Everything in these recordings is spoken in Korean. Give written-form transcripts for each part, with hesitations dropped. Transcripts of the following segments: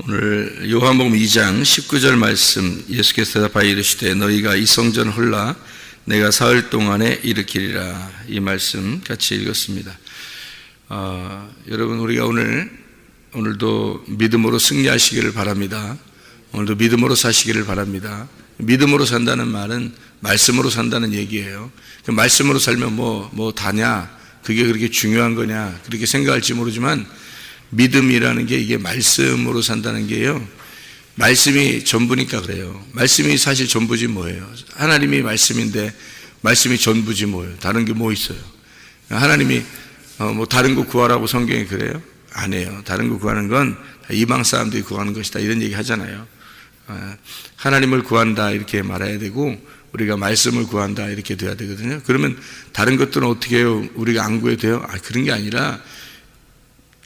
오늘 요한복음 2장 19절 말씀, 예수께서 대답하여 이르시되 너희가 이 성전 헐라 내가 사흘 동안에 일으키리라. 이 말씀 같이 읽었습니다. 여러분, 우리가 오늘도 믿음으로 승리하시기를 바랍니다. 오늘도 믿음으로 사시기를 바랍니다. 믿음으로 산다는 말은 말씀으로 산다는 얘기예요. 그 말씀으로 살면 뭐 다냐, 그게 그렇게 중요한 거냐, 그렇게 생각할지 모르지만 믿음이라는 게 이게 말씀으로 산다는 게요, 말씀이 전부니까 그래요. 말씀이 사실 전부지 뭐예요. 하나님이 말씀인데 말씀이 전부지 뭐예요. 다른 게 뭐 있어요. 하나님이 뭐 다른 거 구하라고 성경이 그래요? 안 해요. 다른 거 구하는 건 이방 사람들이 구하는 것이다, 이런 얘기 하잖아요. 하나님을 구한다 이렇게 말해야 되고, 우리가 말씀을 구한다 이렇게 돼야 되거든요. 그러면 다른 것들은 어떻게 해요? 우리가 안 구해도 돼요? 그런 게 아니라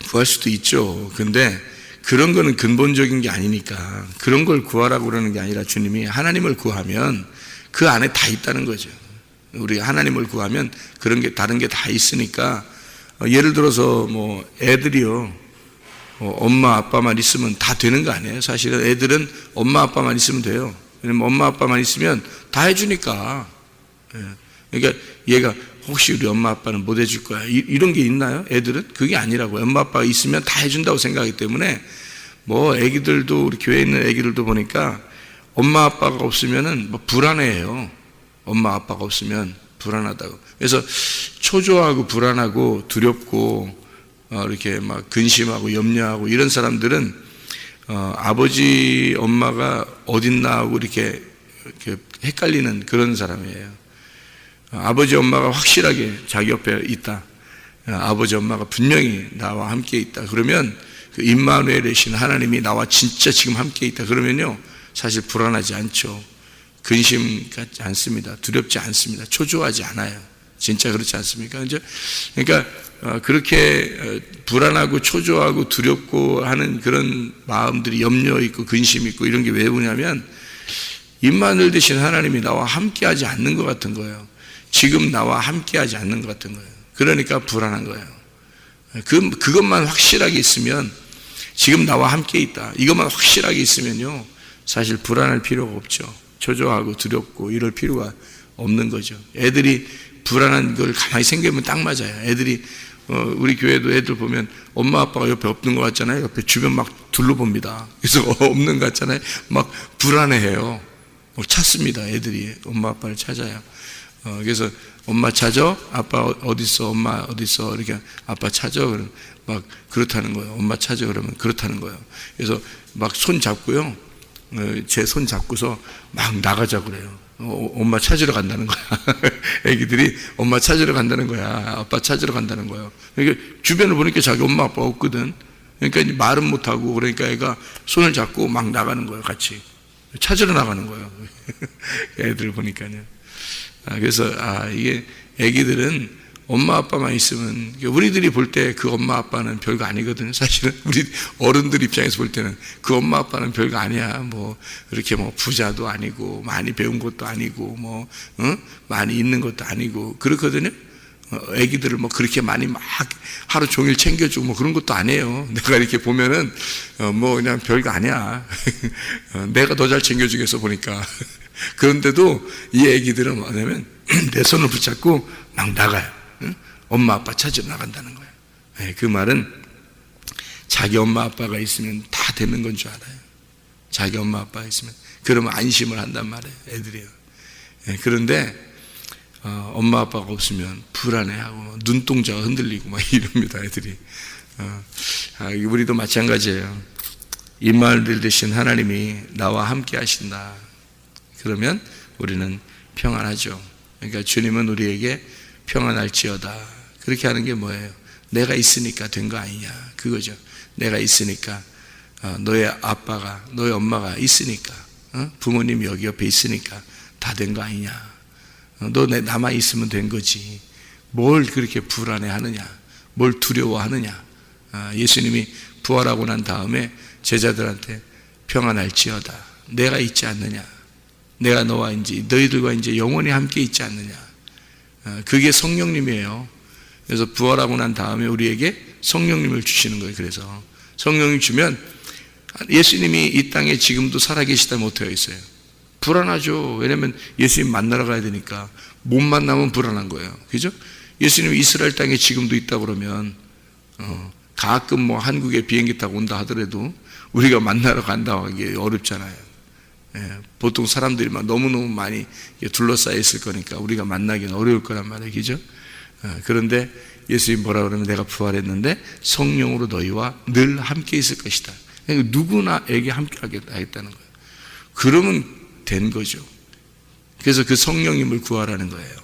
구할 수도 있죠. 근데 그런 거는 근본적인 게 아니니까, 그런 걸 구하라고 그러는 게 아니라 주님이 하나님을 구하면 그 안에 다 있다는 거죠. 우리가 하나님을 구하면 그런 게 다른 게 다 있으니까, 예를 들어서 뭐 애들이요, 엄마 아빠만 있으면 다 되는 거 아니에요. 사실은 애들은 엄마 아빠만 있으면 돼요. 왜냐면 엄마 아빠만 있으면 다 해주니까. 그러니까 얘가 혹시 우리 엄마 아빠는 못 해줄 거야, 이런 게 있나요? 애들은 그게 아니라고요. 엄마 아빠가 있으면 다 해준다고 생각하기 때문에, 뭐 애기들도, 우리 교회에 있는 애기들도 보니까 엄마 아빠가 없으면은 뭐 불안해해요. 엄마 아빠가 없으면 불안하다고. 그래서 초조하고 불안하고 두렵고 이렇게 막 근심하고 염려하고 이런 사람들은 아버지 엄마가 어딨나 하고 이렇게 헷갈리는 그런 사람이에요. 아버지 엄마가 확실하게 자기 옆에 있다, 아버지 엄마가 분명히 나와 함께 있다, 그러면 그 임마누엘이신 하나님이 나와 진짜 지금 함께 있다 그러면요, 사실 불안하지 않죠. 근심 갖지 않습니다. 두렵지 않습니다. 초조하지 않아요. 진짜 그렇지 않습니까? 그러니까 그렇게 불안하고 초조하고 두렵고 하는 그런 마음들이, 염려 있고 근심 있고 이런 게 왜 오냐면, 임마누엘 되신 하나님이 나와 함께 하지 않는 것 같은 거예요. 지금 나와 함께 하지 않는 것 같은 거예요. 그러니까 불안한 거예요. 그것만 확실하게 있으면, 지금 나와 함께 있다, 이것만 확실하게 있으면요, 사실 불안할 필요가 없죠. 초조하고 두렵고 이럴 필요가 없는 거죠. 애들이 불안한 걸 가만히 생각하면 딱 맞아요. 애들이 우리 교회도 애들 보면 엄마 아빠가 옆에 없는 것 같잖아요. 옆에 주변 막 둘러봅니다. 그래서 없는 것 같잖아요. 막 불안해해요. 찾습니다. 애들이 엄마 아빠를 찾아요. 그래서 엄마 찾아? 아빠 어딨어? 엄마 어딨어? 이렇게 아빠 찾아? 그러면 막 그렇다는 거예요. 엄마 찾아? 그러면 그렇다는 거예요. 그래서 막 손 잡고요, 제 손 잡고서 막 나가자 그래요. 엄마 찾으러 간다는 거야. 애기들이 엄마 찾으러 간다는 거야. 아빠 찾으러 간다는 거예요. 그러니까 주변을 보니까 자기 엄마 아빠 없거든. 그러니까 이제 말은 못하고, 그러니까 애가 손을 잡고 막 나가는 거예요. 같이 찾으러 나가는 거예요. 애들 보니까요. 그래서 이게 애기들은 엄마 아빠만 있으면, 우리들이 볼 때 그 엄마 아빠는 별거 아니거든요. 사실은 우리 어른들 입장에서 볼 때는 그 엄마 아빠는 별거 아니야. 뭐 이렇게 뭐 부자도 아니고 많이 배운 것도 아니고 뭐 많이 있는 것도 아니고 그렇거든요. 애기들을 뭐 그렇게 많이 막 하루 종일 챙겨주고 뭐 그런 것도 아니에요. 내가 이렇게 보면은 뭐 그냥 별거 아니야. 내가 더 잘 챙겨주겠어 보니까. 그런데도 이 애기들은 뭐냐면 내 손을 붙잡고 막 나가요. 엄마 아빠 찾으러 나간다는 거예요. 그 말은 자기 엄마 아빠가 있으면 다 되는 건 줄 알아요. 자기 엄마 아빠가 있으면, 그러면 안심을 한단 말이에요, 애들이요. 그런데 엄마 아빠가 없으면 불안해하고 눈동자가 흔들리고 막 이럽니다, 애들이. 우리도 마찬가지예요. 임마누엘 되신 하나님이 나와 함께 하신다 그러면 우리는 평안하죠. 그러니까 주님은 우리에게 평안할지어다, 그렇게 하는 게 뭐예요? 내가 있으니까 된 거 아니냐, 그거죠. 내가 있으니까, 너의 아빠가, 너의 엄마가 있으니까, 부모님이 여기 옆에 있으니까 다 된 거 아니냐. 너 남아 있으면 된 거지. 뭘 그렇게 불안해하느냐, 뭘 두려워하느냐. 예수님이 부활하고 난 다음에 제자들한테 평안할지어다, 내가 있지 않느냐, 내가 너와 이제 너희들과 이제 영원히 함께 있지 않느냐. 그게 성령님이에요. 그래서 부활하고 난 다음에 우리에게 성령님을 주시는 거예요. 그래서 성령님 주면 예수님이 이 땅에 지금도 살아계시다면 어떻게 하겠어요? 불안하죠. 왜냐하면 예수님 만나러 가야 되니까. 못 만나면 불안한 거예요. 그죠? 예수님이 이스라엘 땅에 지금도 있다 그러면 가끔 뭐 한국에 비행기 타고 온다 하더라도 우리가 만나러 간다고 하기 어렵잖아요. 예, 보통 사람들이 막 너무너무 많이 둘러싸여 있을 거니까 우리가 만나기는 어려울 거란 말이에요. 그죠? 그런데 예수님 뭐라 그러면 내가 부활했는데 성령으로 너희와 늘 함께 있을 것이다. 그러니까 누구나에게 함께 하겠다는 거예요. 그러면 된 거죠. 그래서 그 성령님을 구하라는 거예요.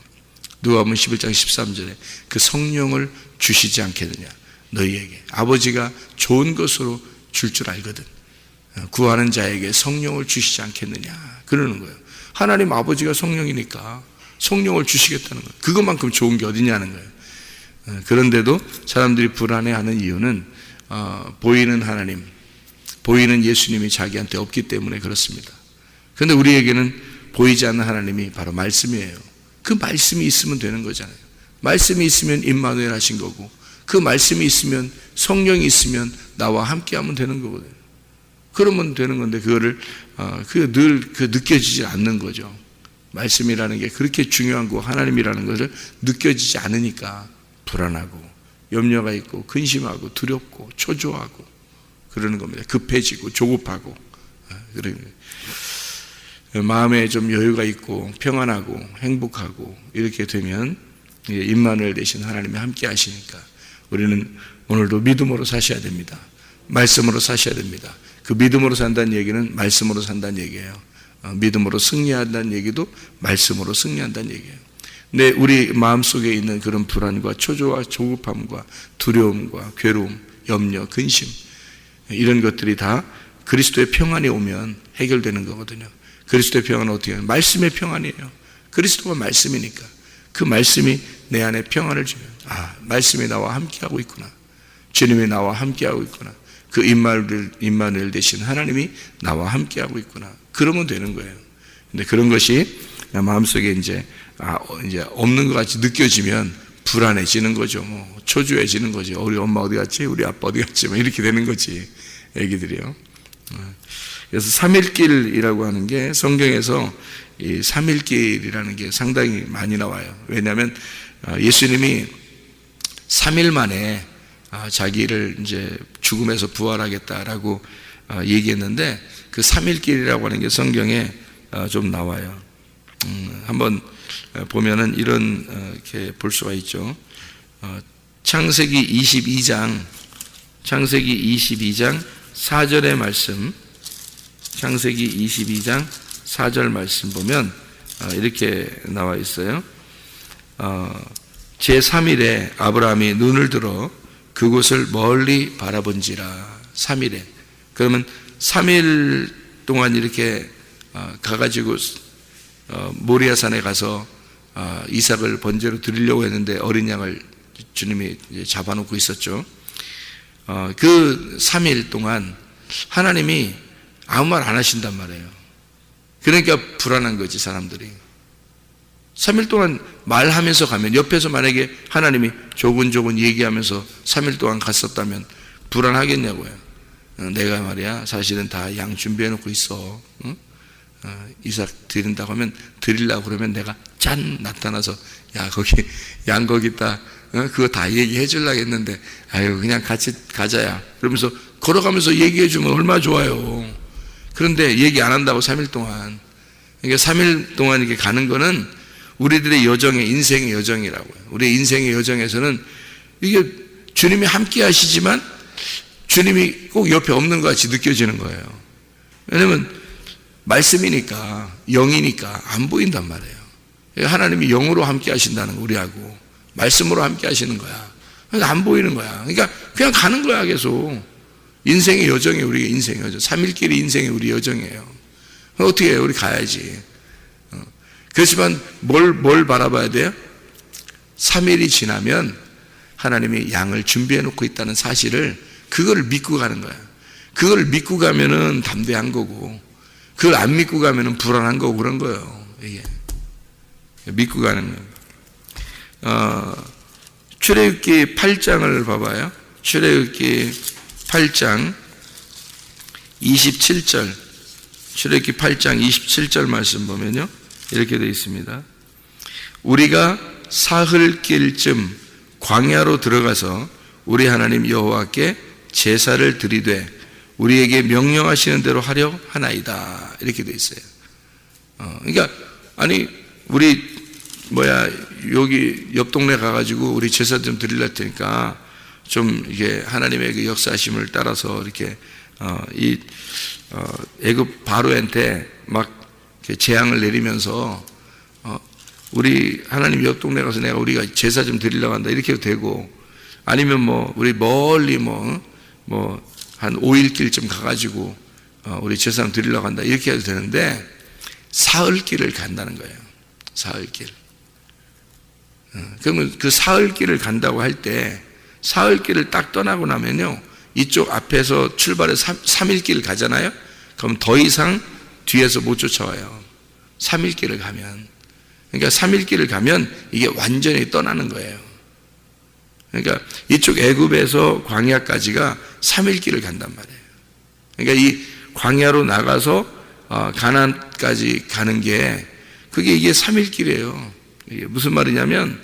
누가복음 11장 13절에 그 성령을 주시지 않겠느냐 너희에게. 아버지가 좋은 것으로 줄 알거든. 구하는 자에게 성령을 주시지 않겠느냐 그러는 거예요. 하나님 아버지가 성령이니까 성령을 주시겠다는 거예요. 그것만큼 좋은 게 어디냐는 거예요. 그런데도 사람들이 불안해하는 이유는 보이는 하나님, 보이는 예수님이 자기한테 없기 때문에 그렇습니다. 그런데 우리에게는 보이지 않는 하나님이 바로 말씀이에요. 그 말씀이 있으면 되는 거잖아요. 말씀이 있으면 임마누엘 하신 거고, 그 말씀이 있으면 성령이 있으면 나와 함께 하면 되는 거거든요. 그러면 되는 건데 그거를 늘 느껴지지 않는 거죠. 말씀이라는 게 그렇게 중요한 거, 하나님이라는 것을 느껴지지 않으니까 불안하고 염려가 있고 근심하고 두렵고 초조하고 그러는 겁니다. 급해지고 조급하고 그런 마음에 좀 여유가 있고 평안하고 행복하고 이렇게 되면 임마누엘 되신 하나님이 함께 하시니까 우리는 오늘도 믿음으로 사셔야 됩니다. 말씀으로 사셔야 됩니다. 그 믿음으로 산다는 얘기는 말씀으로 산다는 얘기예요. 믿음으로 승리한다는 얘기도 말씀으로 승리한다는 얘기예요. 근데 우리 마음속에 있는 그런 불안과 초조와 조급함과 두려움과 괴로움, 염려, 근심 이런 것들이 다 그리스도의 평안이 오면 해결되는 거거든요. 그리스도의 평안은 어떻게 해요? 말씀의 평안이에요. 그리스도가 말씀이니까 그 말씀이 내 안에 평안을 주면 말씀이 나와 함께하고 있구나. 주님이 나와 함께하고 있구나. 그 임마누엘 되신 하나님이 나와 함께하고 있구나. 그러면 되는 거예요. 근데 그런 것이 마음속에 이제 없는 것 같이 느껴지면 불안해지는 거죠. 뭐 초조해지는 거죠. 우리 엄마 어디 갔지? 우리 아빠 어디 갔지? 뭐 이렇게 되는 거지. 애기들이요. 그래서 3일길이라고 하는 게 성경에서 이 3일길이라는 게 상당히 많이 나와요. 왜냐하면 예수님이 3일 만에 자기를 이제 죽음에서 부활하겠다라고 얘기했는데 그 3일길이라고 하는 게 성경에 좀 나와요. 한번 보면은 이런 이렇게 볼 수가 있죠. 창세기 22장 4절의 말씀, 창세기 22장 4절 말씀 보면 이렇게 나와 있어요. 제3일에 아브라함이 눈을 들어 그곳을 멀리 바라본지라. 3일에. 그러면 3일 동안 이렇게 가가지고 모리아산에 가서 이삭을 번제로 드리려고 했는데 어린 양을 주님이 잡아놓고 있었죠. 그 3일 동안 하나님이 아무 말 안 하신단 말이에요. 그러니까 불안한 거지 사람들이. 3일 동안 말하면서 가면 옆에서 만약에 하나님이 조근조근 얘기하면서 3일 동안 갔었다면 불안하겠냐고요. 내가 말이야 사실은 다 양 준비해 놓고 있어. 응? 이삭 드린다고 하면 드리려고 그러면 내가 짠 나타나서 야 거기 양 거기 있다. 그거 다 얘기해 주려고 했는데 아유 그냥 같이 가자야. 그러면서 걸어가면서 얘기해 주면 얼마나 좋아요. 그런데 얘기 안 한다고 3일 동안. 그러니까 3일 동안 이렇게 가는 거는 우리들의 여정의 인생의 여정이라고요. 우리의 인생의 여정에서는 이게 주님이 함께 하시지만 주님이 꼭 옆에 없는 것 같이 느껴지는 거예요. 왜냐면 말씀이니까 영이니까 안 보인단 말이에요. 하나님이 영으로 함께 하신다는 거 우리하고 말씀으로 함께 하시는 거야. 안 보이는 거야. 그러니까 그냥 가는 거야 계속. 인생의 여정이 우리의 인생의 여정. 3일길이 인생의 우리 여정이에요. 어떻게 해요? 우리 가야지. 그렇지만 뭘 바라봐야 돼요? 3일이 지나면 하나님이 양을 준비해 놓고 있다는 사실을 그거를 믿고 가는 거야. 그걸 믿고 가면은 담대한 거고 그걸 안 믿고 가면은 불안한 거고 그런 거예요. 이게 믿고 가는 거예요. 출애굽기 8장을 봐봐요. 출애굽기 8장 27절, 출애굽기 8장 27절 말씀 보면요, 이렇게 되어 있습니다. 우리가 사흘길쯤 광야로 들어가서 우리 하나님 여호와께 제사를 드리되 우리에게 명령하시는 대로 하려 하나이다. 이렇게 되어 있어요. 그러니까 아니 우리 여기 옆 동네 가가지고 우리 제사 좀 드릴 테니까 좀 이게 하나님의 그 역사하심을 따라서 이렇게 애굽 바로한테 막 재앙을 내리면서 우리 하나님 옆 동네 가서 우리가 제사 좀 드리려고 한다 이렇게 해도 되고, 아니면 우리 멀리 한 5일길쯤 가가지고 우리 제사 좀 드리려고 한다 이렇게 해도 되는데, 사흘길을 간다는 거예요. 사흘길. 그러면 그 사흘길을 간다고 할 때 사흘길을 딱 떠나고 나면요, 이쪽 앞에서 출발해서 3일길을 가잖아요. 그럼 더 이상 뒤에서 못 쫓아와요. 3일길을 가면. 그러니까 3일길을 가면 이게 완전히 떠나는 거예요. 그러니까 이쪽 애굽에서 광야까지가 3일길을 간단 말이에요. 그러니까 이 광야로 나가서 가나안까지 가는 게 이게 3일길이에요. 이게 무슨 말이냐면,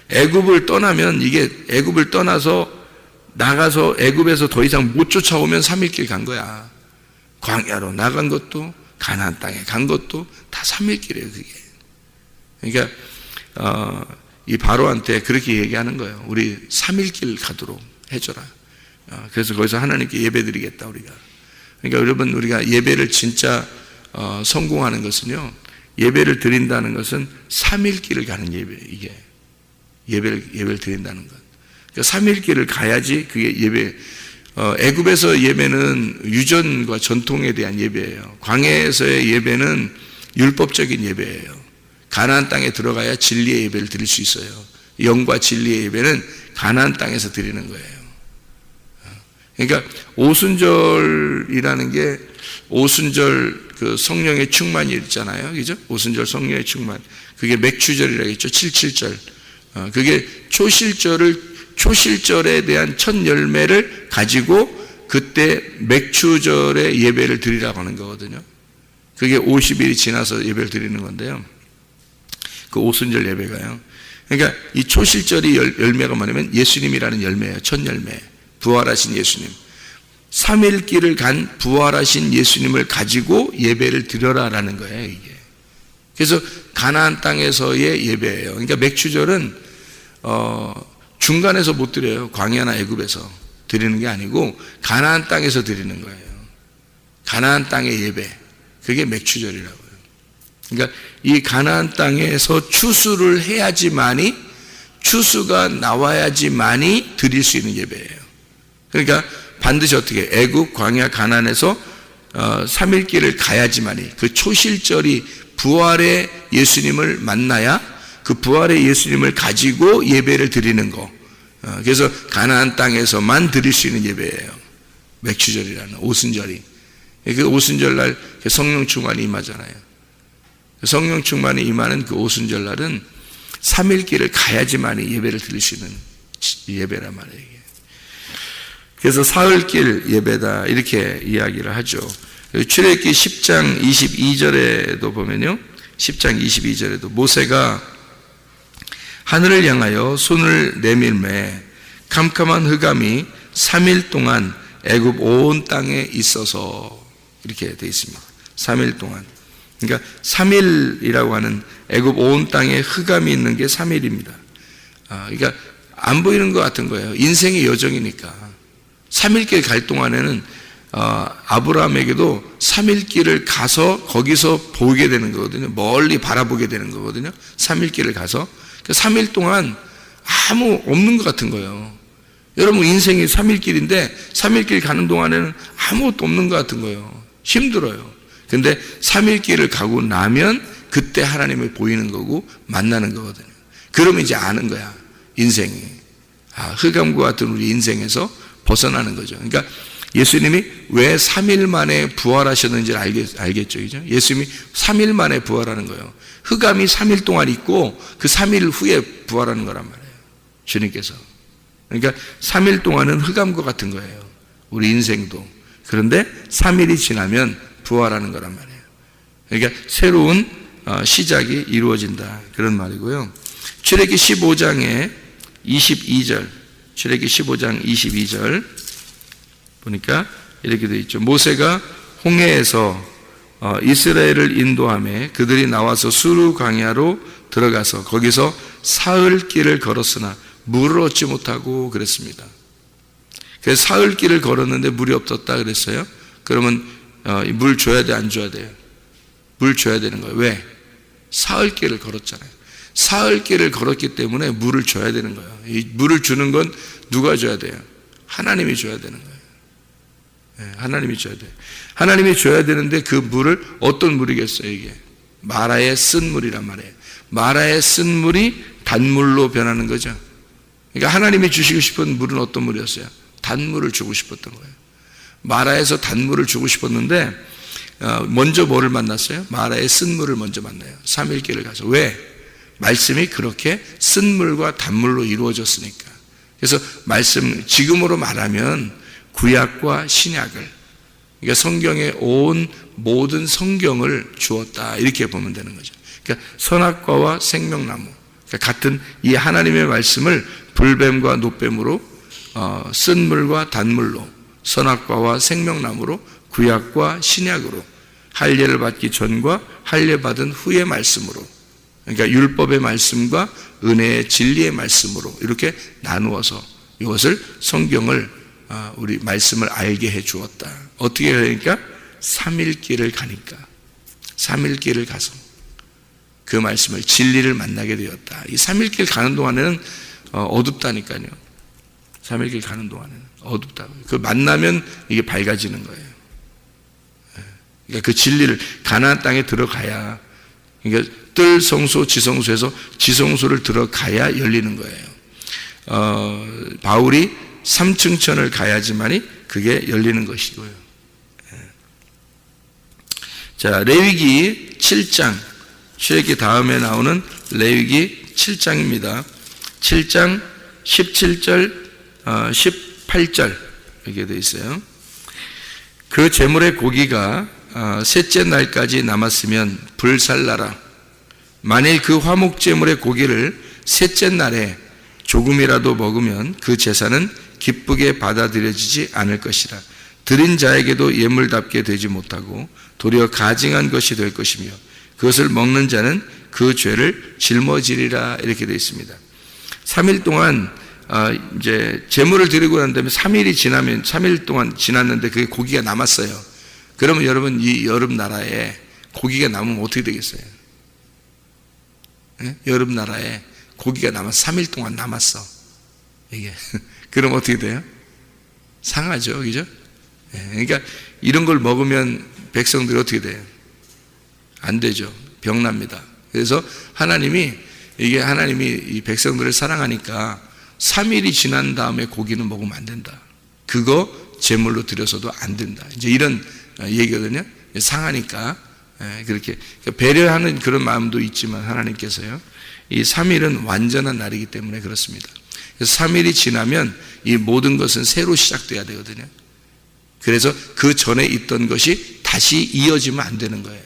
애굽을 떠나면 이게 애굽을 떠나서 나가서 애굽에서 더 이상 못 쫓아오면 3일길 간 거야. 광야로 나간 것도 가나안 땅에 간 것도 다 3일길이에요, 그게. 그러니까 이 바로한테 그렇게 얘기하는 거예요. 우리 3일길 가도록 해줘라. 그래서 거기서 하나님께 예배드리겠다 우리가. 그러니까 여러분, 우리가 예배를 진짜 성공하는 것은요, 예배를 드린다는 것은 3일길을 가는 예배, 이게 예배를 드린다는 것. 그러니까 3일길을 가야지 그게 예배. 애굽에서 예배는 유전과 전통에 대한 예배예요. 광야에서의 예배는 율법적인 예배예요. 가나안 땅에 들어가야 진리의 예배를 드릴 수 있어요. 영과 진리의 예배는 가나안 땅에서 드리는 거예요. 그러니까 오순절이라는 게, 오순절 그 성령의 충만이 있잖아요, 그죠? 오순절 성령의 충만, 그게 맥추절이라고 했죠. 77절. 그게 초실절에 대한 첫 열매를 가지고 그때 맥추절의 예배를 드리라고 하는 거거든요. 그게 50일이 지나서 예배를 드리는 건데요, 그 오순절 예배가요. 그러니까 이 초실절이 열매가 뭐냐면 예수님이라는 열매예요. 첫 열매, 부활하신 예수님. 3일길을 간 부활하신 예수님을 가지고 예배를 드려라라는 거예요, 이게. 그래서 가나안 땅에서의 예배예요. 그러니까 맥추절은 중간에서 못 드려요. 광야나 애굽에서 드리는 게 아니고 가나안 땅에서 드리는 거예요. 가나안 땅의 예배, 그게 맥추절이라고요. 그러니까 이 가나안 땅에서 추수를 해야지만이, 추수가 나와야지만이 드릴 수 있는 예배예요. 그러니까 반드시 어떻게, 애굽, 광야, 가나안에서 3일길을 가야지만이, 그 초실절이 부활의 예수님을 만나야 그 부활의 예수님을 가지고 예배를 드리는 거. 그래서 가나안 땅에서만 드릴 수 있는 예배예요. 맥추절이라는 오순절이. 그 오순절 날 성령 충만이 임하잖아요. 성령 충만이 임하는 그 오순절 날은 3일길을 가야지만이 예배를 드릴 수 있는 예배란 말이에요. 그래서 사흘길 예배다 이렇게 이야기를 하죠. 출애굽기 10장 22절에도 보면요, 10장 22절에도 모세가 하늘을 향하여 손을 내밀매 캄캄한 흑암이 3일 동안 애굽 온 땅에 있어서, 이렇게 되어 있습니다. 3일 동안. 그러니까 3일이라고 하는 애굽 온 땅에 흑암이 있는 게 3일입니다. 그러니까 안 보이는 것 같은 거예요. 인생의 여정이니까. 3일길 갈 동안에는 아브라함에게도 3일길을 가서 거기서 보게 되는 거거든요. 멀리 바라보게 되는 거거든요. 3일길을 가서. 3일 동안 아무 없는 것 같은 거예요. 여러분, 인생이 3일길인데 3일길 가는 동안에는 아무것도 없는 것 같은 거예요. 힘들어요. 근데 3일길을 가고 나면 그때 하나님을 보이는 거고 만나는 거거든요. 그러면 이제 아는 거야, 인생이. 흑암과 같은 우리 인생에서 벗어나는 거죠. 그러니까 예수님이 왜 3일 만에 부활하셨는지를 알겠죠, 그죠? 예수님이 3일 만에 부활하는 거예요. 흑암이 3일 동안 있고 그 3일 후에 부활하는 거란 말이에요, 주님께서. 그러니까 3일 동안은 흑암과 같은 거예요, 우리 인생도. 그런데 3일이 지나면 부활하는 거란 말이에요. 그러니까 새로운 시작이 이루어진다, 그런 말이고요. 출애기 15장의 22절, 출애기 15장 22절 보니까 이렇게 되어 있죠. 모세가 홍해에서 이스라엘을 인도하며 그들이 나와서 수르 광야로 들어가서 거기서 사흘 길을 걸었으나 물을 얻지 못하고 그랬습니다. 그래서 사흘 길을 걸었는데 물이 없었다 그랬어요. 그러면 물 줘야 돼, 안 줘야 돼요? 물 줘야 되는 거예요. 왜? 사흘 길을 걸었잖아요. 사흘 길을 걸었기 때문에 물을 줘야 되는 거예요. 이 물을 주는 건 누가 줘야 돼요? 하나님이 줘야 되는 거예요. 하나님이 줘야 돼요. 하나님이 줘야 되는데 그 물을, 어떤 물이겠어요 이게? 마라의 쓴 물이란 말이에요. 마라의 쓴 물이 단물로 변하는 거죠. 그러니까 하나님이 주시고 싶은 물은 어떤 물이었어요? 단물을 주고 싶었던 거예요. 마라에서 단물을 주고 싶었는데 먼저 뭐를 만났어요? 마라의 쓴 물을 먼저 만나요. 3일길을 가서. 왜? 말씀이 그렇게 쓴 물과 단물로 이루어졌으니까. 그래서 말씀, 지금으로 말하면 구약과 신약을, 그러니까 성경의 온 모든 성경을 주었다, 이렇게 보면 되는 거죠. 그러니까 선악과와 생명나무, 그러니까 같은 이 하나님의 말씀을 불뱀과 노뱀으로, 쓴 물과 단물로, 선악과와 생명나무로, 구약과 신약으로, 할례를 받기 전과 할례 받은 후의 말씀으로, 그러니까 율법의 말씀과 은혜의 진리의 말씀으로 이렇게 나누어서 이것을, 성경을, 우리 말씀을 알게 해 주었다. 어떻게 하니까? 3일길을 가니까, 3일길을 가서 그 말씀을, 진리를 만나게 되었다. 이 3일길 가는 동안에는 어둡다니까요. 3일길 가는 동안에는 어둡다고. 그 만나면 이게 밝아지는 거예요. 그러니까 그 진리를, 가나안 땅에 들어가야, 그러니까 뜰 성소, 지성소에서 지성소를 들어가야 열리는 거예요. 바울이 3층 천을 가야지만이 그게 열리는 것이고요. 자, 레위기 7장, 출애기 다음에 나오는 레위기 7장입니다. 7장 17절, 18절 이렇게 되어 있어요. 그 제물의 고기가 셋째 날까지 남았으면 불살라라. 만일 그 화목 제물의 고기를 셋째 날에 조금이라도 먹으면 그 제사는 기쁘게 받아들여지지 않을 것이라. 드린 자에게도 예물답게 되지 못하고 도리어 가증한 것이 될 것이며 그것을 먹는 자는 그 죄를 짊어지리라, 이렇게 되어 있습니다. 3일 동안 이제 제물을 드리고 난 다음에 3일이 지나면, 3일 동안 지났는데 그게 고기가 남았어요. 그러면 여러분, 이 여름 나라에 고기가 남으면 어떻게 되겠어요? 예? 여름 나라에 고기가 남았어. 3일 동안 남았어. 이게. 그럼 어떻게 돼요? 상하죠. 그죠? 예. 그러니까 이런 걸 먹으면 백성들이 어떻게 돼요? 안 되죠. 병납니다. 그래서 하나님이 이 백성들을 사랑하니까 3일이 지난 다음에 고기는 먹으면 안 된다. 그거 제물로 드려서도 안 된다. 이제 이런 얘기거든요. 상하니까. 그렇게 배려하는 그런 마음도 있지만 하나님께서요, 이 3일은 완전한 날이기 때문에 그렇습니다. 그래서 3일이 지나면 이 모든 것은 새로 시작돼야 되거든요. 그래서 그 전에 있던 것이 다시 이어지면 안 되는 거예요.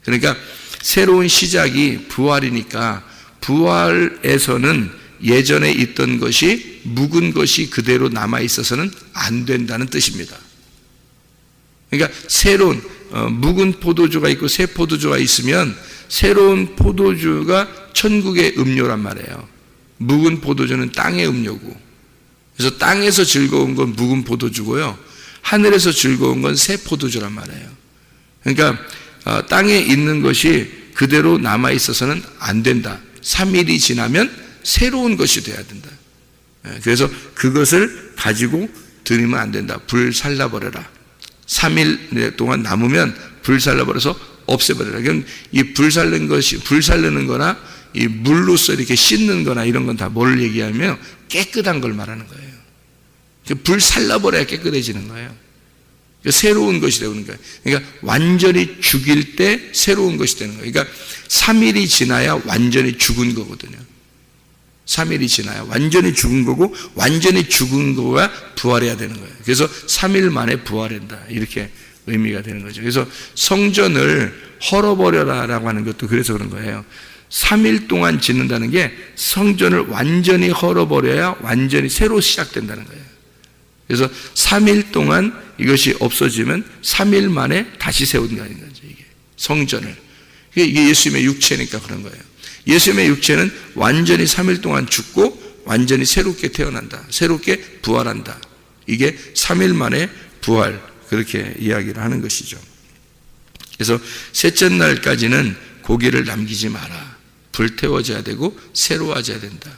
그러니까 새로운 시작이 부활이니까, 부활에서는 예전에 있던 것이, 묵은 것이 그대로 남아 있어서는 안 된다는 뜻입니다. 그러니까 새로운, 묵은 포도주가 있고 새 포도주가 있으면 새로운 포도주가 천국의 음료란 말이에요. 묵은 포도주는 땅의 음료고, 그래서 땅에서 즐거운 건 묵은 포도주고요, 하늘에서 즐거운 건 새 포도주란 말이에요. 그러니까 땅에 있는 것이 그대로 남아 있어서는 안 된다. 3일이 지나면 새로운 것이 돼야 된다. 그래서 그것을 가지고 드리면 안 된다. 불살라버려라. 3일 동안 남으면 불살라버려서 없애버려라. 그럼 이 불살르는 거나 이 물로서 이렇게 씻는 거나 이런 건 다 뭘 얘기하면 깨끗한 걸 말하는 거예요. 불살라버려야 깨끗해지는 거예요. 새로운 것이 되는 거예요. 그러니까 완전히 죽일 때 새로운 것이 되는 거예요. 그러니까 3일이 지나야 완전히 죽은 거거든요. 3일이 지나야 완전히 죽은 거고, 완전히 죽은 거가 부활해야 되는 거예요. 그래서 3일 만에 부활한다, 이렇게 의미가 되는 거죠. 그래서 성전을 헐어버려라라고 하는 것도 그래서 그런 거예요. 3일 동안 짓는다는 게 성전을 완전히 헐어버려야 완전히 새로 시작된다는 거예요. 그래서 3일 동안 이것이 없어지면 3일 만에 다시 세운다는 거죠. 이게 성전을. 이게 예수님의 육체니까 그런 거예요. 예수님의 육체는 완전히 3일 동안 죽고 완전히 새롭게 태어난다, 새롭게 부활한다. 이게 3일 만에 부활, 그렇게 이야기를 하는 것이죠. 그래서 셋째 날까지는 고기를 남기지 마라. 불태워져야 되고 새로워져야 된다.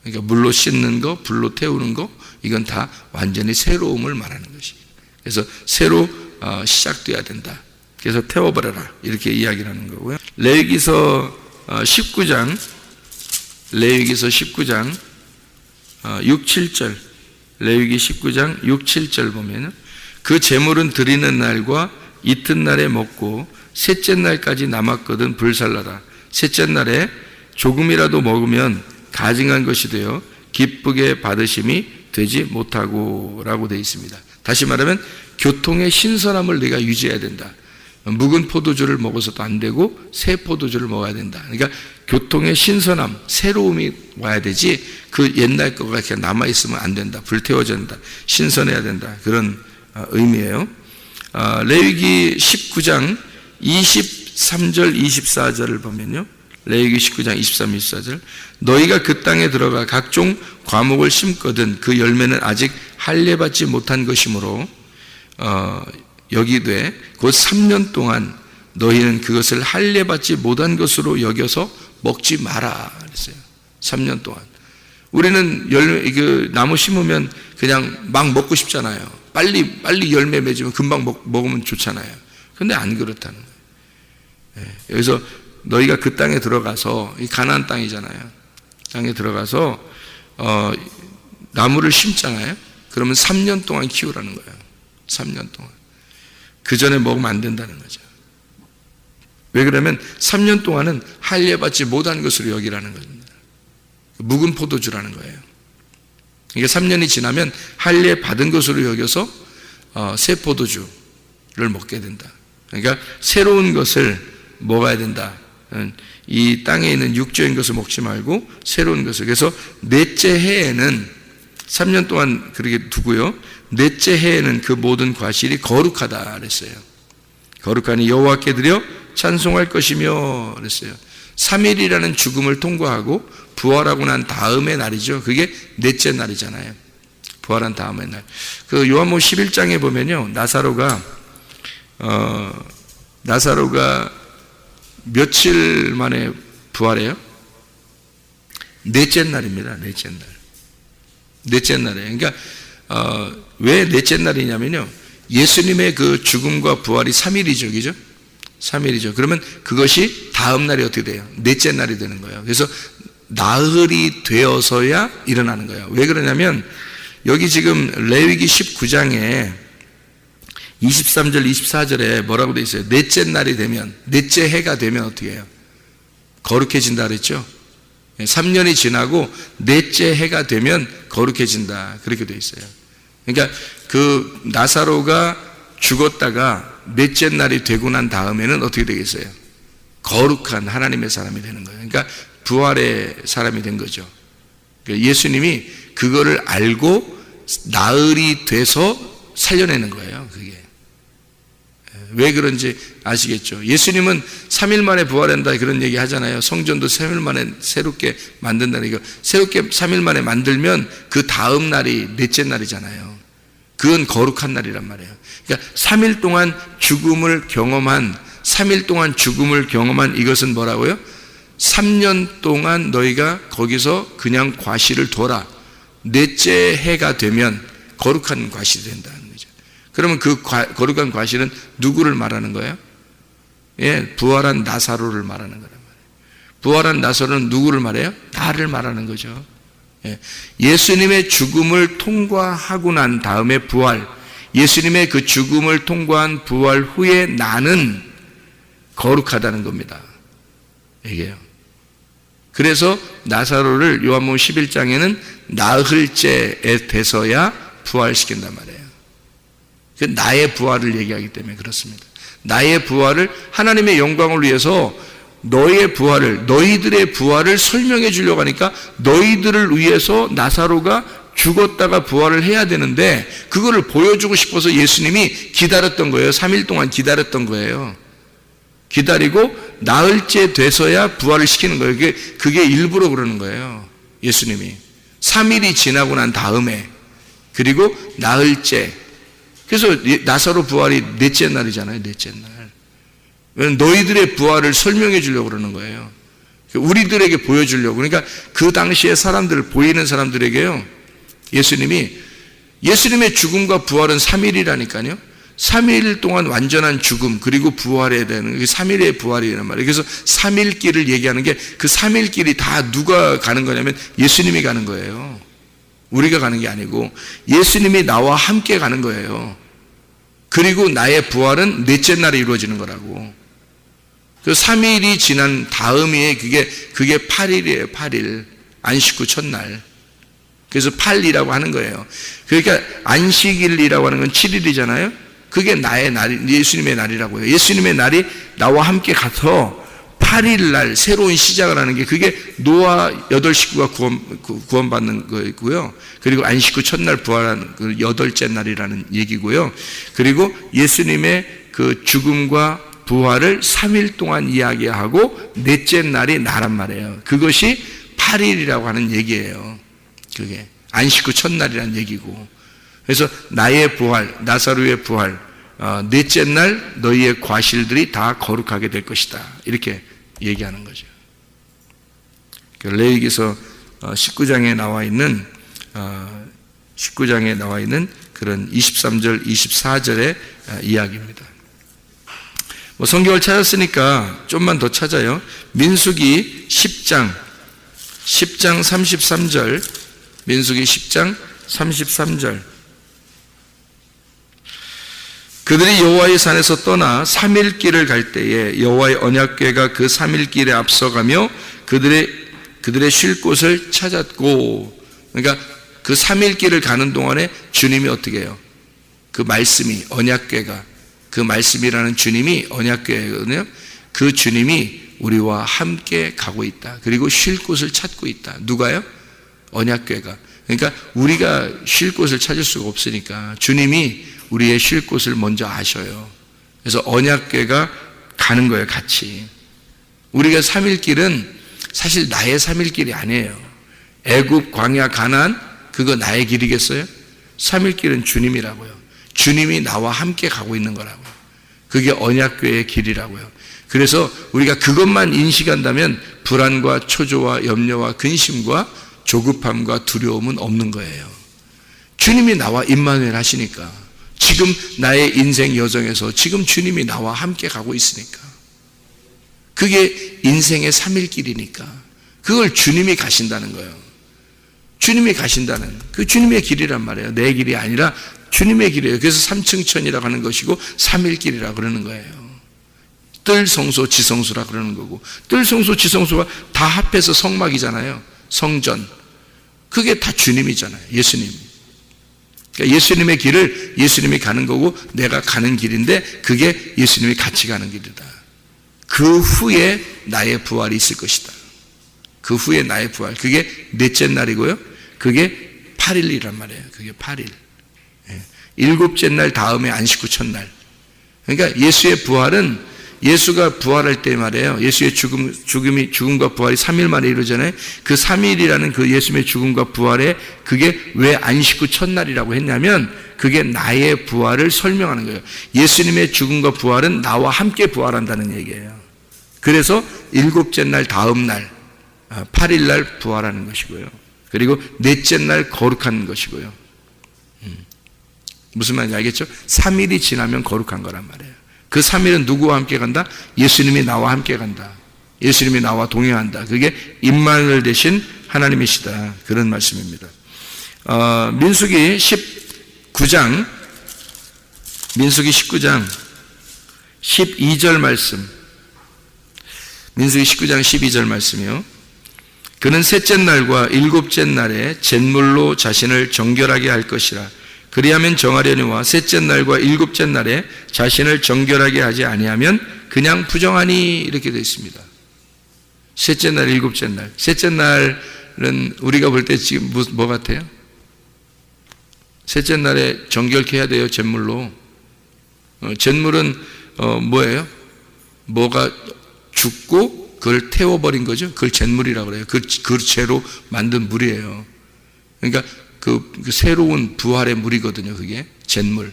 그러니까 물로 씻는 거, 불로 태우는 거, 이건 다 완전히 새로움을 말하는 것이에요. 그래서 새로 시작돼야 된다. 그래서 태워버려라, 이렇게 이야기를 하는 거고요. 레위기서 19장 6, 7절, 레위기 19장 6, 7절 보면은 그 제물은 드리는 날과 이튿날에 먹고 셋째 날까지 남았거든 불살라라. 셋째 날에 조금이라도 먹으면 가증한 것이 되어 기쁘게 받으심이 되지 못하고 라고 되어 있습니다. 다시 말하면 교통의 신선함을 네가 유지해야 된다. 묵은 포도주를 먹어서도 안 되고 새 포도주를 먹어야 된다. 그러니까 교통의 신선함, 새로움이 와야 되지 그 옛날 거가 이렇게 남아있으면 안 된다. 불태워져야 된다. 신선해야 된다. 그런 의미예요. 레위기 19장 23절 24절을 보면요, 레위기 19장 23, 24절 너희가 그 땅에 들어가 각종 과목을 심거든 그 열매는 아직 할례받지 못한 것이므로 여기되 곧 3년 동안 너희는 그것을 할례받지 못한 것으로 여겨서 먹지 마라 그랬어요. 3년 동안. 우리는 열매, 나무 심으면 그냥 막 먹고 싶잖아요. 빨리 열매 맺으면 금방 먹으면 좋잖아요. 근데 안 그렇다는 거예요. 여기서 너희가 그 땅에 들어가서, 이 가나안 땅이잖아요. 땅에 들어가서 나무를 심잖아요. 그러면 3년 동안 키우라는 거예요. 3년 동안. 그 전에 먹으면 안 된다는 거죠. 왜 그러면 3년 동안은 할례받지 못한 것으로 여기라는 겁니다. 묵은 포도주라는 거예요. 그러니까 3년이 지나면 할례 받은 것으로 여겨서 새 포도주를 먹게 된다. 그러니까 새로운 것을 먹어야 된다. 이 땅에 있는 육적인 것을 먹지 말고 새로운 것을. 그래서 넷째 해에는 3년 동안 그렇게 두고요, 넷째 해에는 그 모든 과실이 거룩하다 그랬어요. 거룩하니 여호와께 드려 찬송할 것이며 그랬어요. 3일이라는 죽음을 통과하고 부활하고 난 다음의 날이죠. 그게 넷째 날이잖아요. 부활한 다음의 날. 그 요한복음 11장에 보면요, 나사로가 며칠 만에 부활해요? 넷째 날입니다. 넷째 날. 넷째 날이에요. 그러니까 왜 넷째 날이냐면요, 예수님의 그 죽음과 부활이 3일이죠. 그죠? 3일이죠. 그러면 그것이 다음 날이 어떻게 돼요? 넷째 날이 되는 거예요. 그래서 나흘이 되어서야 일어나는 거예요. 왜 그러냐면 여기 지금 레위기 19장에 23절 24절에 뭐라고 되어 있어요? 넷째 날이 되면, 넷째 해가 되면 어떻게 해요? 거룩해진다 그랬죠? 3년이 지나고 넷째 해가 되면 거룩해진다, 그렇게 되어 있어요. 그러니까 그 나사로가 죽었다가 넷째 날이 되고 난 다음에는 어떻게 되겠어요? 거룩한 하나님의 사람이 되는 거예요. 그러니까 부활의 사람이 된 거죠. 예수님이 그거를 알고 나흘이 돼서 살려내는 거예요. 그게 왜 그런지 아시겠죠? 예수님은 3일 만에 부활한다 그런 얘기 하잖아요. 성전도 3일 만에 새롭게 만든다는 거. 새롭게 3일 만에 만들면 그 다음 날이 넷째 날이잖아요. 그건 거룩한 날이란 말이에요. 그러니까 3일 동안 죽음을 경험한, 3일 동안 죽음을 경험한 이것은 뭐라고요? 3년 동안 너희가 거기서 그냥 과실을 둬라. 넷째 해가 되면 거룩한 과실이 된다는 거죠. 그러면 그 거룩한 과실은 누구를 말하는 거예요? 예, 부활한 나사로를 말하는 거란 말이에요. 부활한 나사로는 누구를 말해요? 나를 말하는 거죠. 예, 예수님의 죽음을 통과하고 난 다음에 부활, 예수님의 그 죽음을 통과한 부활 후에 나는 거룩하다는 겁니다. 이게요. 그래서 나사로를 요한복음 11장에는 나흘 째에 돼서야 부활시킨단 말이에요. 나의 부활을 얘기하기 때문에 그렇습니다. 나의 부활을, 하나님의 영광을 위해서 너희의 부활을, 너희들의 부활을 설명해 주려고 하니까 너희들을 위해서 나사로가 죽었다가 부활을 해야 되는데 그거를 보여주고 싶어서 예수님이 기다렸던 거예요. 3일 동안 기다렸던 거예요. 기다리고 나흘째 돼서야 부활을 시키는 거예요. 그게 일부러 그러는 거예요. 예수님이 3일이 지나고 난 다음에, 그리고 나흘째. 그래서 나사로 부활이 넷째 날이잖아요. 넷째 날. 너희들의 부활을 설명해 주려고 그러는 거예요. 우리들에게 보여주려고. 그러니까 그 당시에 사람들, 보이는 사람들에게요, 예수님의 죽음과 부활은 3일이라니까요. 3일 동안 완전한 죽음, 그리고 부활해야 되는, 3일의 부활이란 말이에요. 그래서 3일 길을 얘기하는 게, 그 3일 길이 다 누가 가는 거냐면 예수님이 가는 거예요. 우리가 가는 게 아니고 예수님이 나와 함께 가는 거예요. 그리고 나의 부활은 넷째 날에 이루어지는 거라고. 그 3일이 지난 다음에 그게 8일이에요. 8일. 안식 후 첫날. 그래서 8이라고 하는 거예요. 그러니까 안식일이라고 하는 건 7일이잖아요. 그게 나의 날이, 예수님의 날이라고 해요. 예수님의 날이 나와 함께 가서 8일 날 새로운 시작을 하는 게, 그게 노아 8식구가 구원받는 거이고요. 그리고 안식 후 첫날 부활하는 그 8째 날이라는 얘기고요. 그리고 예수님의 그 죽음과 부활을 3일 동안 이야기하고 넷째 날이 나란 말이에요. 그것이 8일이라고 하는 얘기예요. 그게 안식 후 첫날이라는 얘기고. 그래서 나의 부활, 나사로의 부활, 넷째 날 너희의 과실들이 다 거룩하게 될 것이다. 이렇게 얘기하는 거죠. 레위기서 19장에 나와 있는 그런 23절, 24절의 이야기입니다. 뭐 성경을 찾았으니까 좀만 더 찾아요. 민수기 10장 33절, 민수기 10장 33절. 그들이 여호와의 산에서 떠나 3일 길을 갈 때에 여호와의 언약궤가 그 3일 길에 앞서가며 그들의 쉴 곳을 찾았고, 그러니까 그 3일 길을 가는 동안에 주님이 어떻게 해요? 그 말씀이, 언약궤가, 그 말씀이라는 주님이 언약궤거든요. 그 주님이 우리와 함께 가고 있다. 그리고 쉴 곳을 찾고 있다. 누가요? 언약궤가. 그러니까 우리가 쉴 곳을 찾을 수가 없으니까 주님이 우리의 쉴 곳을 먼저 아셔요. 그래서 언약궤가 가는 거예요, 같이. 우리가 3일 길은 사실 나의 3일 길이 아니에요. 애굽, 광야, 가나안, 그거 나의 길이겠어요? 3일 길은 주님이라고요. 주님이 나와 함께 가고 있는 거라고요. 그게 언약궤의 길이라고요. 그래서 우리가 그것만 인식한다면 불안과 초조와 염려와 근심과 조급함과 두려움은 없는 거예요. 주님이 나와 임마누엘 하시니까. 지금 나의 인생 여정에서 지금 주님이 나와 함께 가고 있으니까. 그게 인생의 3일 길이니까. 그걸 주님이 가신다는 거예요. 주님이 가신다는, 그 주님의 길이란 말이에요. 내 길이 아니라 주님의 길이에요. 그래서 삼층천이라고 하는 것이고 3일 길이라고 그러는 거예요. 뜰, 성소, 지성소라 그러는 거고, 뜰, 성소, 지성소가 다 합해서 성막이잖아요. 성전. 그게 다 주님이잖아요. 예수님. 그러니까 예수님의 길을 예수님이 가는 거고 내가 가는 길인데 그게 예수님이 같이 가는 길이다. 그 후에 나의 부활이 있을 것이다. 그 후에 나의 부활. 그게 넷째 날이고요. 그게 8일이란 말이에요. 그게 8일. 일곱째 날 다음에 안식 후 첫날. 그러니까 예수의 부활은, 예수가 부활할 때 말이에요. 예수의 죽음과 부활이 3일 만에 이루어지잖아요. 그 3일이라는 그 예수님의 죽음과 부활에, 그게 왜 안식 후 첫날이라고 했냐면 그게 나의 부활을 설명하는 거예요. 예수님의 죽음과 부활은 나와 함께 부활한다는 얘기예요. 그래서 일곱째 날 다음 날 8일 날 부활하는 것이고요. 그리고 넷째 날 거룩한 것이고요. 무슨 말인지 알겠죠? 3일이 지나면 거룩한 거란 말이에요. 그 3일은 누구와 함께 간다? 예수님이 나와 함께 간다. 예수님이 나와 동행한다. 그게 임마누엘 되신 하나님이시다. 그런 말씀입니다. 민수기 19장 12절 말씀. 민수기 19장 12절 말씀이요. 그는 셋째 날과 일곱째 날에 잿물로 자신을 정결하게 할 것이라. 그리하면 정하려니와 셋째 날과 일곱째 날에 자신을 정결하게 하지 아니하면 그냥 부정하니, 이렇게 되어 있습니다. 셋째 날, 일곱째 날. 셋째 날은 우리가 볼 때 지금 뭐 같아요? 셋째 날에 정결케 해야 돼요, 잿물로. 잿물은 뭐예요? 뭐가 죽고 그걸 태워버린 거죠. 그걸 잿물이라고 그래요. 그 죄로 만든 물이에요. 그러니까 그 새로운 부활의 물이거든요. 그게 잿물.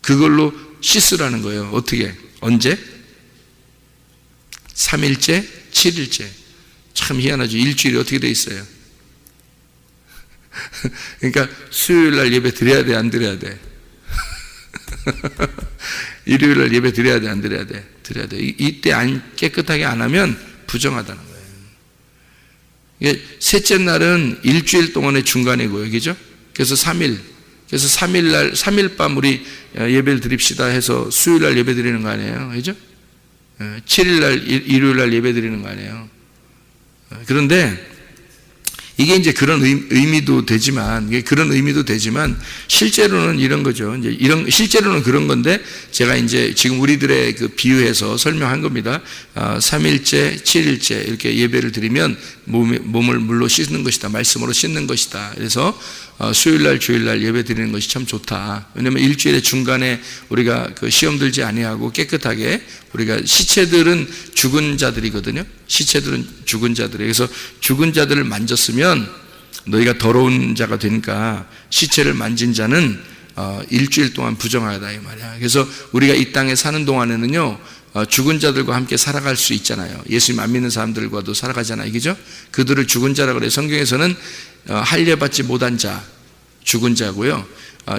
그걸로 씻으라는 거예요. 어떻게? 언제? 3일째, 7일째. 참 희한하죠. 일주일이 어떻게 돼 있어요? 그러니까 수요일 날 예배 드려야 돼, 안 드려야 돼? 일요일 날 예배 드려야 돼, 안 드려야 돼? 드려야 돼. 이때 깨끗하게 안 하면 부정하다는 거예요. 이게 셋째 날은 일주일 동안의 중간이고요. 그죠? 그래서 3일. 그래서 3일 날, 3일 밤 우리 예배를 드립시다 해서 수요일 날 예배 드리는 거 아니에요? 그죠? 7일 날, 일요일 날 예배 드리는 거 아니에요? 그런데 이게 이제 그런 의미도 되지만, 실제로는 이런 거죠. 이제 실제로는 그런 건데, 제가 이제 지금 우리들의 그 비유해서 설명한 겁니다. 3일째, 7일째 이렇게 예배를 드리면 몸을 물로 씻는 것이다. 말씀으로 씻는 것이다. 그래서 수요일 날, 주일 날 예배 드리는 것이 참 좋다. 왜냐면 일주일의 중간에 우리가 그 시험 들지 아니하고 깨끗하게, 우리가 시체들은 죽은 자들이거든요. 시체들은 죽은 자들이에요. 그래서 죽은 자들을 만졌으면 너희가 더러운 자가 되니까 시체를 만진 자는 일주일 동안 부정하다, 이 말이야. 그래서 우리가 이 땅에 사는 동안에는요, 죽은 자들과 함께 살아갈 수 있잖아요. 예수님 안 믿는 사람들과도 살아가잖아요. 그죠? 그들을 죽은 자라고 그래요. 성경에서는 할례받지 못한 자, 죽은 자고요.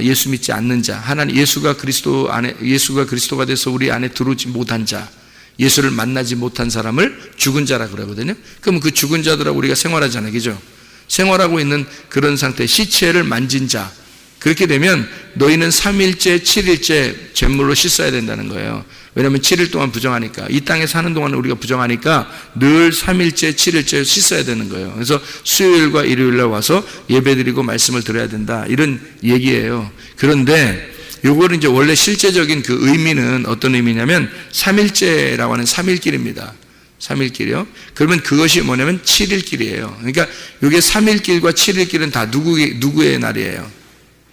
예수 믿지 않는 자, 하나님 예수가 그리스도가 돼서 우리 안에 들어오지 못한 자, 예수를 만나지 못한 사람을 죽은 자라고 그러거든요. 그러면 그 죽은 자들하고 우리가 생활하잖아요. 그죠? 생활하고 있는 그런 상태, 시체를 만진 자, 그렇게 되면 너희는 3일째, 7일째 잿물로 씻어야 된다는 거예요. 왜냐하면 7일 동안 부정하니까, 이 땅에 사는 동안 우리가 부정하니까 늘 3일째, 7일째 씻어야 되는 거예요. 그래서 수요일과 일요일날 와서 예배드리고 말씀을 들어야 된다, 이런 얘기예요. 그런데 요거는 이제 원래 실제적인 그 의미는 어떤 의미냐면 3일째라고 하는 3일길입니다. 3일길이요. 그러면 그것이 뭐냐면 7일길이에요. 그러니까 이게 3일길과 7일길은 다 누구의 날이에요?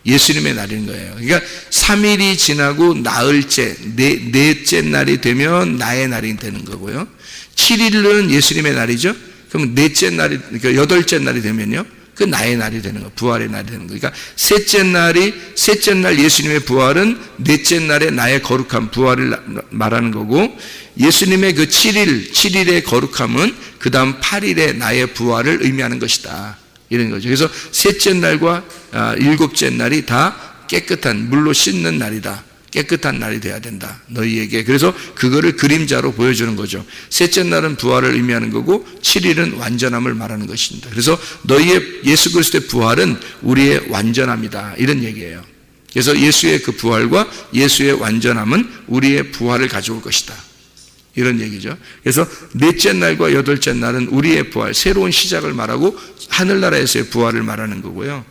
예수님의 날인 거예요. 그러니까 3일이 지나고 나흘째, 넷째 날이 되면 나의 날이 되는 거고요. 7일은 예수님의 날이죠. 그러면 넷째 날이, 그러니까 여덟째 날이 되면요, 그 나의 날이 되는 거예요. 부활의 날이 되는 거예요. 그러니까 셋째 날 예수님의 부활은 넷째 날에 나의 거룩함, 부활을 말하는 거고, 예수님의 그 7일의 거룩함은 그 다음 8일의 나의 부활을 의미하는 것이다, 이런 거죠. 그래서 셋째 날과 일곱째 날이 다 깨끗한 물로 씻는 날이다. 깨끗한 날이 돼야 된다, 너희에게. 그래서 그거를 그림자로 보여주는 거죠. 셋째 날은 부활을 의미하는 거고 7일은 완전함을 말하는 것입니다. 그래서 너희의 예수 그리스도의 부활은 우리의 완전함이다, 이런 얘기예요. 그래서 예수의 그 부활과 예수의 완전함은 우리의 부활을 가져올 것이다, 이런 얘기죠. 그래서 넷째 날과 여덟째 날은 우리의 부활, 새로운 시작을 말하고 하늘나라에서의 부활을 말하는 거고요.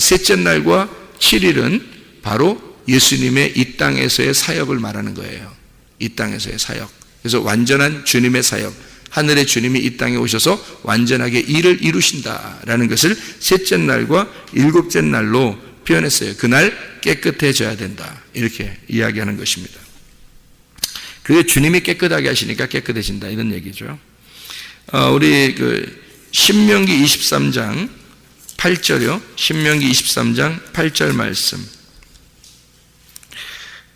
셋째 날과 7일은 바로 예수님의 이 땅에서의 사역을 말하는 거예요. 이 땅에서의 사역. 그래서 완전한 주님의 사역, 하늘의 주님이 이 땅에 오셔서 완전하게 일을 이루신다라는 것을 셋째 날과 일곱째 날로 표현했어요. 그날 깨끗해져야 된다, 이렇게 이야기하는 것입니다. 그게 주님이 깨끗하게 하시니까 깨끗해진다, 이런 얘기죠. 우리 그 신명기 23장 8절이요. 신명기 23장 8절 말씀.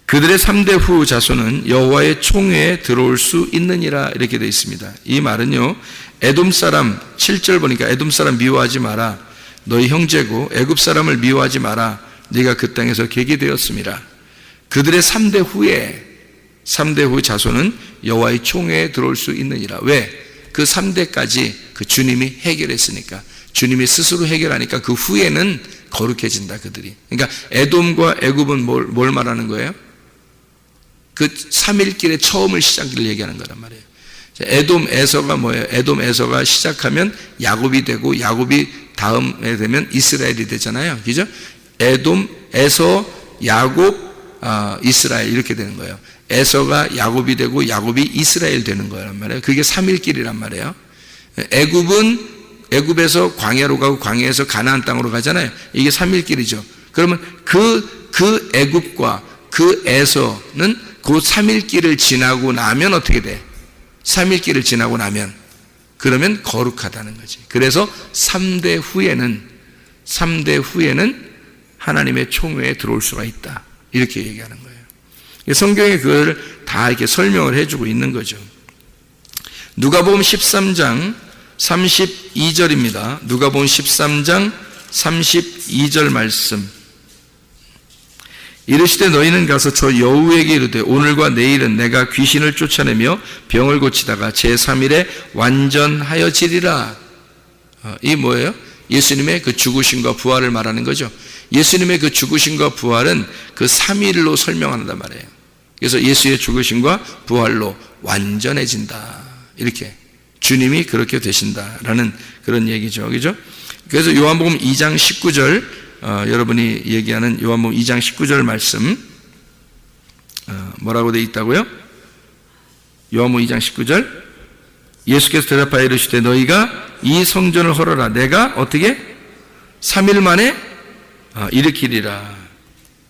그들의 3대 후 자손은 여호와의 총회에 들어올 수 있느니라, 이렇게 되어 있습니다. 이 말은요, 에돔 사람 7절 보니까 에돔 사람 미워하지 마라, 너희 형제고 애굽 사람을 미워하지 마라, 네가 그 땅에서 객이 되었음이라. 그들의 3대 후 자손은 여호와의 총회에 들어올 수 있느니라. 왜? 그 3대까지 그 주님이 해결했으니까, 주님이 스스로 해결하니까 그 후에는 거룩해진다, 그들이. 그러니까 에돔과 애굽은 뭘 말하는 거예요? 그 3일길의 처음을 시작을 얘기하는 거란 말이에요. 에돔 에서가 뭐예요? 에돔 에서가 시작하면 야곱이 되고 야곱이 다음에 되면 이스라엘이 되잖아요. 그죠? 에돔 에서 야곱 이스라엘 이렇게 되는 거예요. 에서가 야곱이 되고 야곱이 이스라엘 되는 거란 말이에요. 그게 3일길이란 말이에요. 애굽에서 광야로 가고 광야에서 가나안 땅으로 가잖아요. 이게 3일길이죠. 그러면 그 애굽과 그 에서는 그 3일길을 지나고 나면 어떻게 돼? 3일길을 지나고 나면 그러면 거룩하다는 거지. 그래서 3대 후에는 하나님의 총회에 들어올 수가 있다. 이렇게 얘기하는 거예요. 성경에 그걸 다 이렇게 설명을 해주고 있는 거죠. 누가복음 13장 32절입니다. 누가복음 13장 32절 말씀. 이르시되 너희는 가서 저 여우에게 이르되 오늘과 내일은 내가 귀신을 쫓아내며 병을 고치다가 제3일에 완전하여지리라. 이 뭐예요? 예수님의 그 죽으심과 부활을 말하는 거죠. 예수님의 그 죽으심과 부활은 그 3일로 설명한단 말이에요. 그래서 예수의 죽으심과 부활로 완전해진다. 이렇게 주님이 그렇게 되신다라는 그런 얘기죠. 그죠? 그래서 요한복음 2장 19절 여러분이 얘기하는 요한복음 2장 19절 말씀 뭐라고 되어 있다고요? 요한복음 2장 19절 예수께서 대답하여 이르시되 너희가 이 성전을 헐어라. 내가 어떻게? 3일 만에 일으키리라.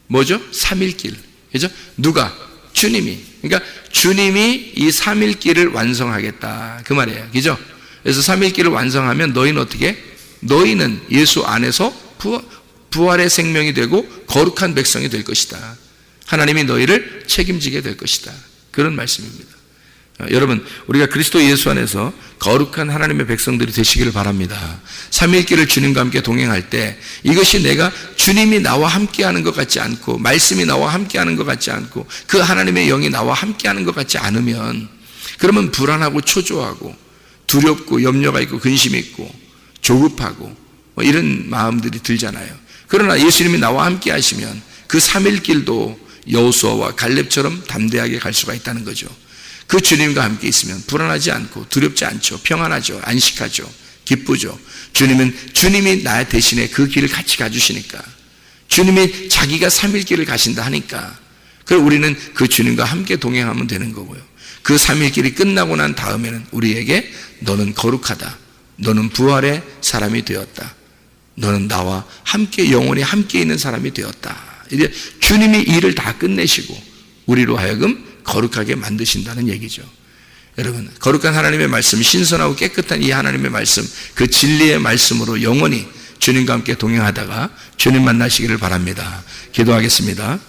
뭐죠? 3일길. 그죠? 누가? 주님이. 그러니까 주님이 이 3일길을 완성하겠다. 그 말이에요. 그죠? 그래서 3일길을 완성하면 너희는 어떻게? 너희는 예수 안에서 부활의 생명이 되고 거룩한 백성이 될 것이다. 하나님이 너희를 책임지게 될 것이다. 그런 말씀입니다. 여러분, 우리가 그리스도 예수 안에서 거룩한 하나님의 백성들이 되시기를 바랍니다. 3일길을 주님과 함께 동행할 때 이것이 내가 주님이 나와 함께하는 것 같지 않고 말씀이 나와 함께하는 것 같지 않고 그 하나님의 영이 나와 함께하는 것 같지 않으면 그러면 불안하고 초조하고 두렵고 염려가 있고 근심이 있고 조급하고 이런 마음들이 들잖아요. 그러나 예수님이 나와 함께 하시면 그 3일길도 여호수아와 갈렙처럼 담대하게 갈 수가 있다는 거죠. 그 주님과 함께 있으면 불안하지 않고 두렵지 않죠. 평안하죠. 안식하죠. 기쁘죠. 주님이 나 대신에 그 길을 같이 가주시니까 주님이 자기가 3일길을 가신다 하니까 그럼 우리는 그 주님과 함께 동행하면 되는 거고요. 그 3일길이 끝나고 난 다음에는 우리에게 너는 거룩하다. 너는 부활의 사람이 되었다. 너는 나와 함께 영원히 함께 있는 사람이 되었다. 이제 주님이 일을 다 끝내시고 우리로 하여금 거룩하게 만드신다는 얘기죠. 여러분, 거룩한 하나님의 말씀, 신선하고 깨끗한 이 하나님의 말씀, 그 진리의 말씀으로 영원히 주님과 함께 동행하다가 주님 만나시기를 바랍니다. 기도하겠습니다.